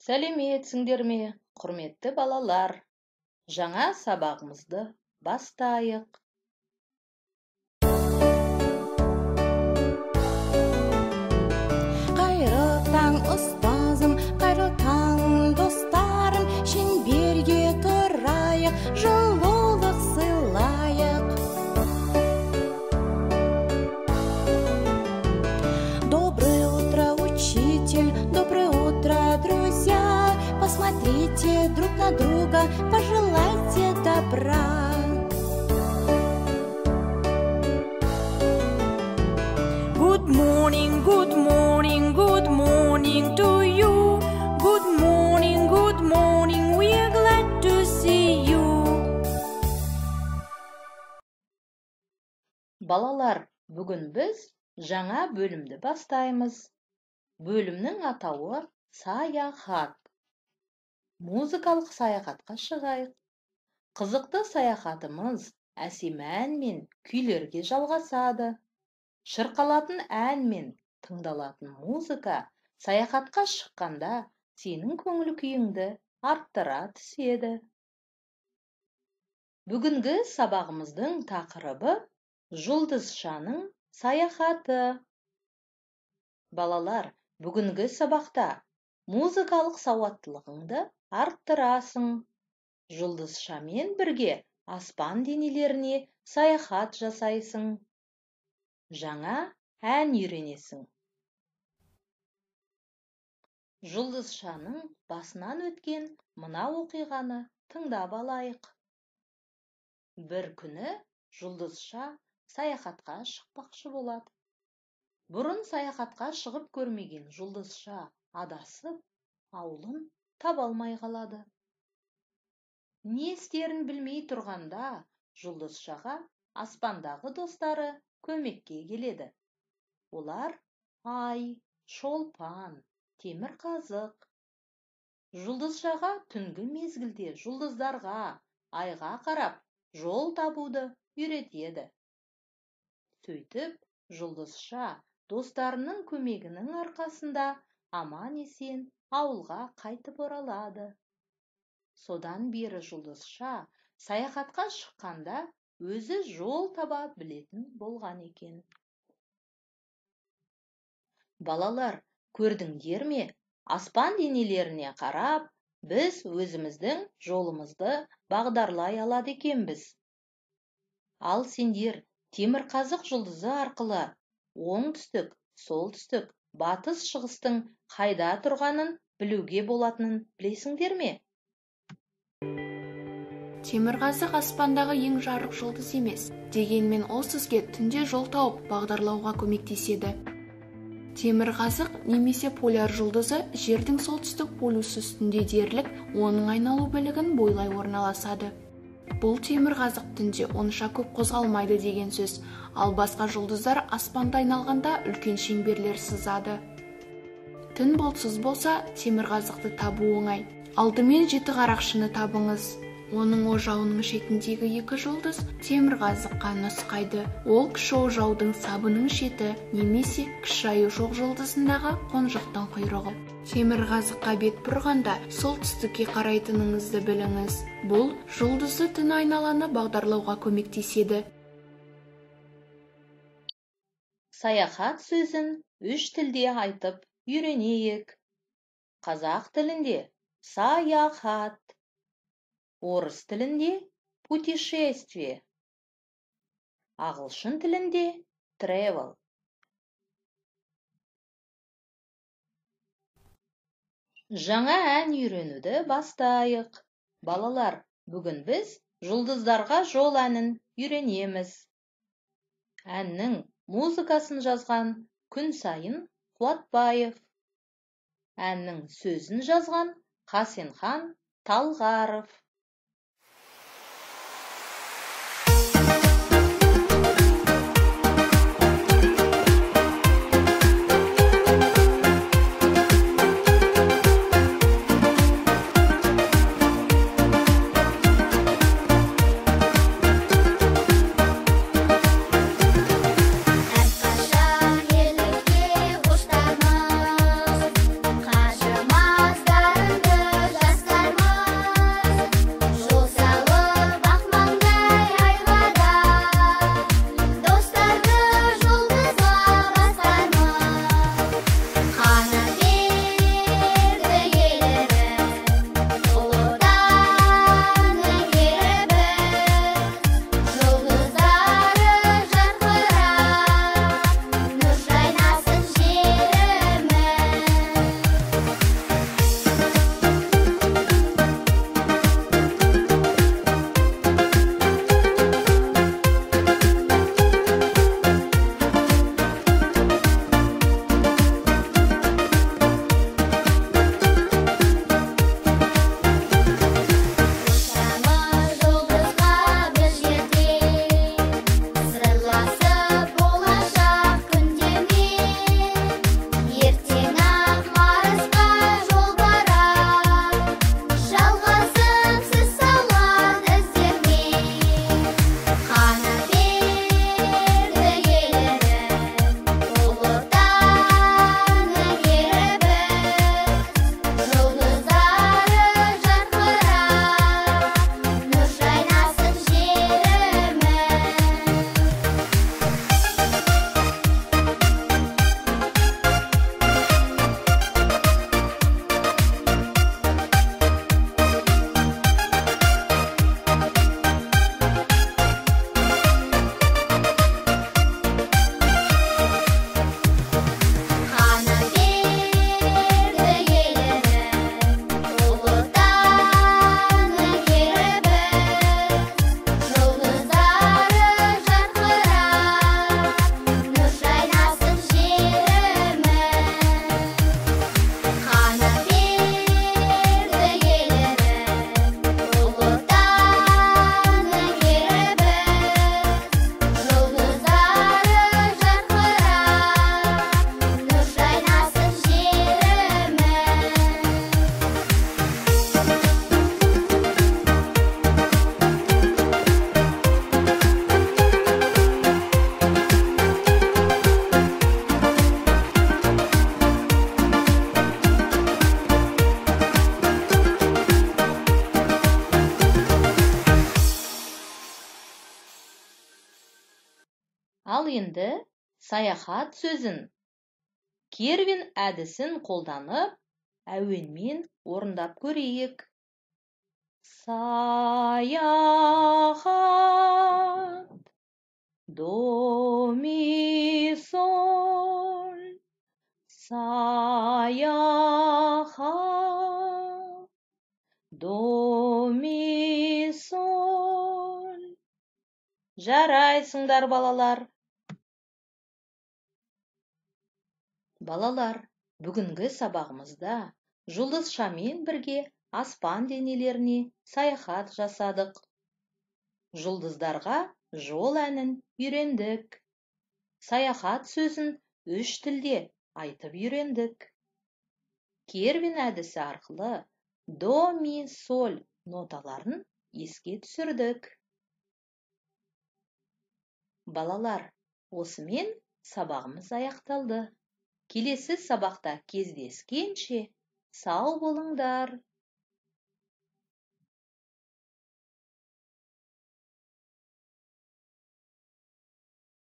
Сәлеметсіңдер ме, құрметті балалар? Жаңа сабағымызды бастайық. Қайырлы таң ұстазым, қайырлы таң достарым, шеңберге тұрайық, жылулық сыйлайық. Доброе утро, учитель, доброе утро, друзья. Посмотрите друг на друга, пожелайте добра. Good morning, good morning, good morning to you. Good morning, we are glad to see you. Балалар, бүгін біз жаңа бөлімді бастаймыз. Бөлімнің атауы саяхат. Музыкалық саяхатқа шығайық. Қызықты саяхатымыз әсем ән мен күйлерге жалғасады. Шырқалатын ән мен тыңдалатын музыка саяхатқа шыққанда сенің көңіл күйіңді арттыра түседі. Бүгінгі сабағымыздың тақырыбы жұлдызшаның саяхаты. Балалар, бүгінгі сабақта музыкалық сауаттылығыңды арттырасың. Жұлдызшамен бірге аспан денелеріне саяхат жасайсың. Жаңа ән үйренесің. Жұлдызшаның басынан өткен мына оқиғаны тыңдап алайық. Бір күні жұлдызша саяхатқа шықпақшы болады. Бұрын саяхатқа шығып көрмеген жұлдызша адасып, ауылын таба алмай қалады. Не істерін білмей тұрғанда, жұлдызшаға аспандағы достары көмекке келеді. Олар ай, шолпан, темірқазық. Жұлдызшаға түнгі мезгілде жұлдыздарға, айға қарап, жол табуды үйретеді. Сөйтіп, жұлдызша достарының көмегінің арқасында аман-есен ауылға қайтып оралады. Содан бері жұлдызша саяхатқа шыққанда өзі жол таба білетін болған екен. Балалар, көрдіңдер ме? Аспан денелеріне қарап, біз өзіміздің жолымызды бағдарлай алады екенбіз. Ал сендер темірқазық жұлдызы арқылы оңтүстік, солтүстік, батыс, шығыстың қайда тұрғанын білуге болатынын білесіңдер ме? Темірқазық аспандағы ең жарық жұлдыз емес, дегенмен ол сізге түнде жол тауып бағдарлауға көмектеседі. Темірқазық немесе поляр жұлдызы жердің солтүстік полюсы үстінде дерлік, оның айналу білігін бойлай орналасады. Бұл темірқазық түнде онша көп қозғалмайды деген сөз, ал басқа жұлдыздар аспанда айналғанда үлкен шеңберлер сызады. Түн бұлтсыз болса, темірқазықты табу оңай. Алдымен жеті қарақшыны табыңыз. Оның ожауының шетіндегі екі жұлдыз темірқазыққа нұсқайды. Ол кіші ожаудың сабының шеті немесе кіші аюшоқ жұлдызындағы қонжықтың құйрығы. Темірқазыққа бет бұрғанда солтүстікке қарайтыныңызды біліңіз. Бұл жұлдызды түн айналаны бағдарлауға көмектеседі. Саяхат сөзін үш тілде айтып үйренейік. Қазақ тілінде саяхат, орыс тілінде путешествие, ағылшын тілінде travel. Жаңа ән үйренуді бастайық. Балалар, бүгін біз жұлдыздарға жол әнін үйренеміз. Әннің музыкасын жазған Күнсайын Қуатбаев. Әннің сөзін жазған Қасенхан Талғаров. Қажымас дарын Енді саяхат сөзін Кервин әдісін қолданып, әуенмен орындап көрейік. Саяхат, до, ми, соль. Саяхат, до, ми, соль. Жарайсыңдар, балалар. Балалар, бүгінгі сабағымызда жұлдызшамен бірге аспан денелеріне саяхат жасадық. Жұлдыздарға жол әнін үйрендік. Саяхат сөзін 3 тілде айтып үйрендік. Кервин әдісі арқылы до, ми, соль ноталарын еске түсірдік. Балалар, осымен сабағымыз аяқталды. Келесі сабақта кездескенше сау болыңдар.